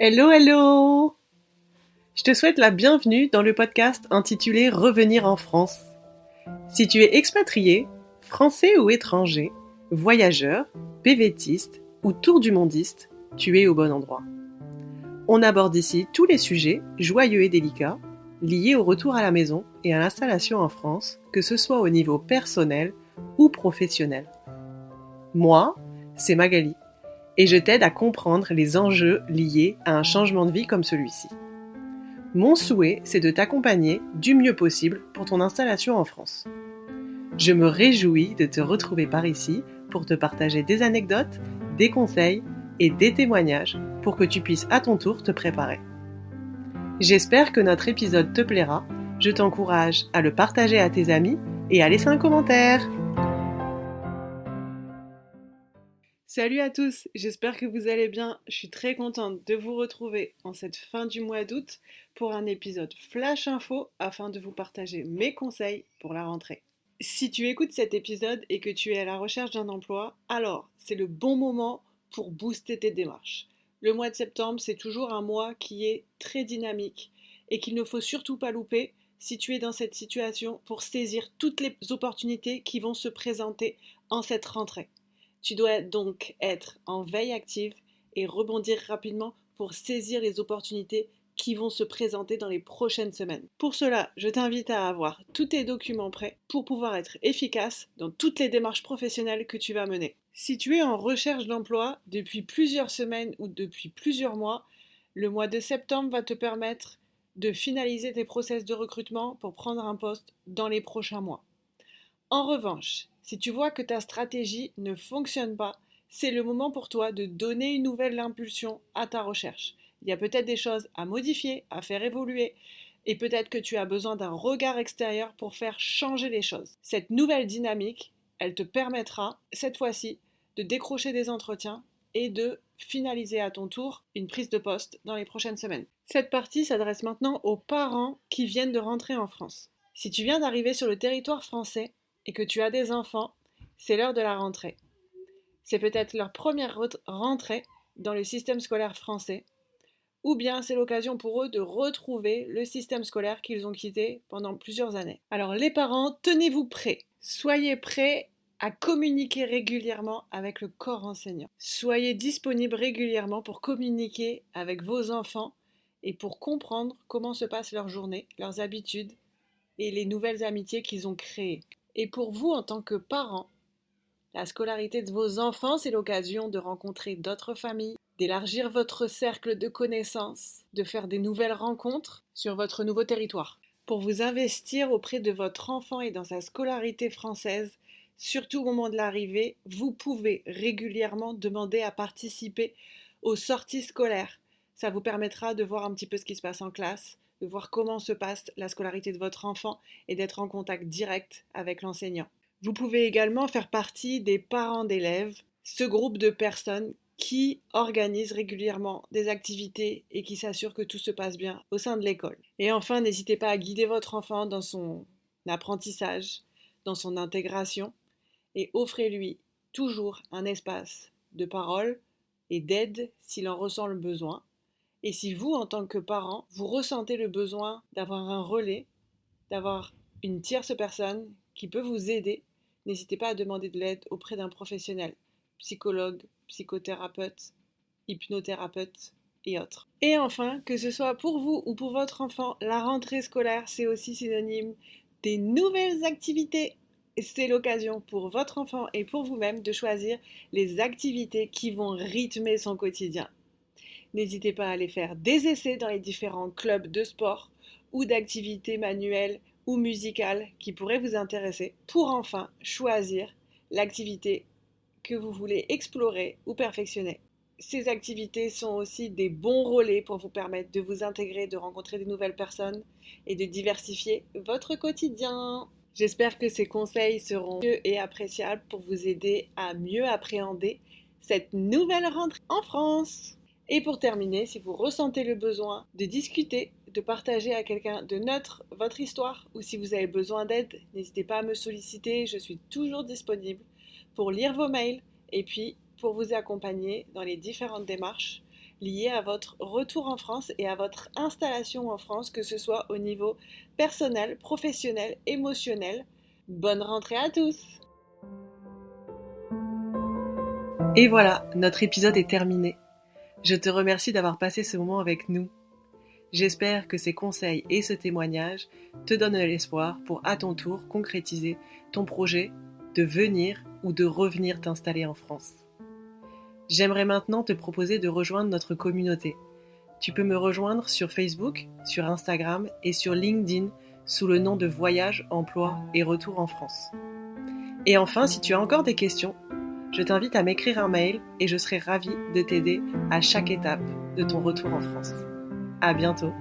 Hello, hello! Je te souhaite la bienvenue dans le podcast intitulé Revenir en France. Si tu es expatrié, français ou étranger, voyageur, PVTiste ou tour du mondiste, tu es au bon endroit. On aborde ici tous les sujets, joyeux et délicats, liés au retour à la maison et à l'installation en France, que ce soit au niveau personnel ou professionnel. Moi, c'est Magali, et je t'aide à comprendre les enjeux liés à un changement de vie comme celui-ci. Mon souhait, c'est de t'accompagner du mieux possible pour ton installation en France. Je me réjouis de te retrouver par ici pour te partager des anecdotes, des conseils et des témoignages pour que tu puisses à ton tour te préparer. J'espère que notre épisode te plaira. Je t'encourage à le partager à tes amis et à laisser un commentaire. Salut à tous, j'espère que vous allez bien. Je suis très contente de vous retrouver en cette fin du mois d'août pour un épisode Flash Info afin de vous partager mes conseils pour la rentrée. Si tu écoutes cet épisode et que tu es à la recherche d'un emploi, alors c'est le bon moment pour booster tes démarches. Le mois de septembre, c'est toujours un mois qui est très dynamique et qu'il ne faut surtout pas louper si tu es dans cette situation pour saisir toutes les opportunités qui vont se présenter en cette rentrée. Tu dois donc être en veille active et rebondir rapidement pour saisir les opportunités qui vont se présenter dans les prochaines semaines. Pour cela, je t'invite à avoir tous tes documents prêts pour pouvoir être efficace dans toutes les démarches professionnelles que tu vas mener. Si tu es en recherche d'emploi depuis plusieurs semaines ou depuis plusieurs mois, le mois de septembre va te permettre de finaliser tes process de recrutement pour prendre un poste dans les prochains mois. En revanche, si tu vois que ta stratégie ne fonctionne pas, c'est le moment pour toi de donner une nouvelle impulsion à ta recherche. Il y a peut-être des choses à modifier, à faire évoluer, et peut-être que tu as besoin d'un regard extérieur pour faire changer les choses. Cette nouvelle dynamique, elle te permettra, cette fois-ci, de décrocher des entretiens et de finaliser à ton tour une prise de poste dans les prochaines semaines. Cette partie s'adresse maintenant aux parents qui viennent de rentrer en France. Si tu viens d'arriver sur le territoire français et que tu as des enfants, c'est l'heure de la rentrée. C'est peut-être leur première rentrée dans le système scolaire français, ou bien c'est l'occasion pour eux de retrouver le système scolaire qu'ils ont quitté pendant plusieurs années. Alors les parents, tenez-vous prêts. Soyez prêts à communiquer régulièrement avec le corps enseignant. Soyez disponibles régulièrement pour communiquer avec vos enfants et pour comprendre comment se passe leur journée, leurs habitudes et les nouvelles amitiés qu'ils ont créées. Et pour vous, en tant que parents, la scolarité de vos enfants, c'est l'occasion de rencontrer d'autres familles, d'élargir votre cercle de connaissances, de faire des nouvelles rencontres sur votre nouveau territoire. Pour vous investir auprès de votre enfant et dans sa scolarité française, surtout au moment de l'arrivée, vous pouvez régulièrement demander à participer aux sorties scolaires. Ça vous permettra de voir un petit peu ce qui se passe en classe, de voir comment se passe la scolarité de votre enfant et d'être en contact direct avec l'enseignant. Vous pouvez également faire partie des parents d'élèves, ce groupe de personnes qui organisent régulièrement des activités et qui s'assurent que tout se passe bien au sein de l'école. Et enfin, n'hésitez pas à guider votre enfant dans son apprentissage, dans son intégration, et offrez-lui toujours un espace de parole et d'aide s'il en ressent le besoin. Et si vous, en tant que parent, vous ressentez le besoin d'avoir un relais, d'avoir une tierce personne qui peut vous aider, n'hésitez pas à demander de l'aide auprès d'un professionnel, psychologue, psychothérapeute, hypnothérapeute et autres. Et enfin, que ce soit pour vous ou pour votre enfant, la rentrée scolaire, c'est aussi synonyme des nouvelles activités. C'est l'occasion pour votre enfant et pour vous-même de choisir les activités qui vont rythmer son quotidien. N'hésitez pas à aller faire des essais dans les différents clubs de sport ou d'activités manuelles ou musicales qui pourraient vous intéresser pour enfin choisir l'activité que vous voulez explorer ou perfectionner. Ces activités sont aussi des bons relais pour vous permettre de vous intégrer, de rencontrer de nouvelles personnes et de diversifier votre quotidien. J'espère que ces conseils seront utiles et appréciables pour vous aider à mieux appréhender cette nouvelle rentrée en France. Et pour terminer, si vous ressentez le besoin de discuter, de partager à quelqu'un de neutre votre histoire ou si vous avez besoin d'aide, n'hésitez pas à me solliciter, je suis toujours disponible pour lire vos mails et puis pour vous accompagner dans les différentes démarches liées à votre retour en France et à votre installation en France, que ce soit au niveau personnel, professionnel, émotionnel. Bonne rentrée à tous! Et voilà, notre épisode est terminé. Je te remercie d'avoir passé ce moment avec nous. J'espère que ces conseils et ce témoignage te donnent l'espoir pour à ton tour concrétiser ton projet de venir ou de revenir t'installer en France. J'aimerais maintenant te proposer de rejoindre notre communauté. Tu peux me rejoindre sur Facebook, sur Instagram et sur LinkedIn sous le nom de Voyage, Emploi et Retour en France. Et enfin, si tu as encore des questions, je t'invite à m'écrire un mail et je serai ravie de t'aider à chaque étape de ton retour en France. À bientôt!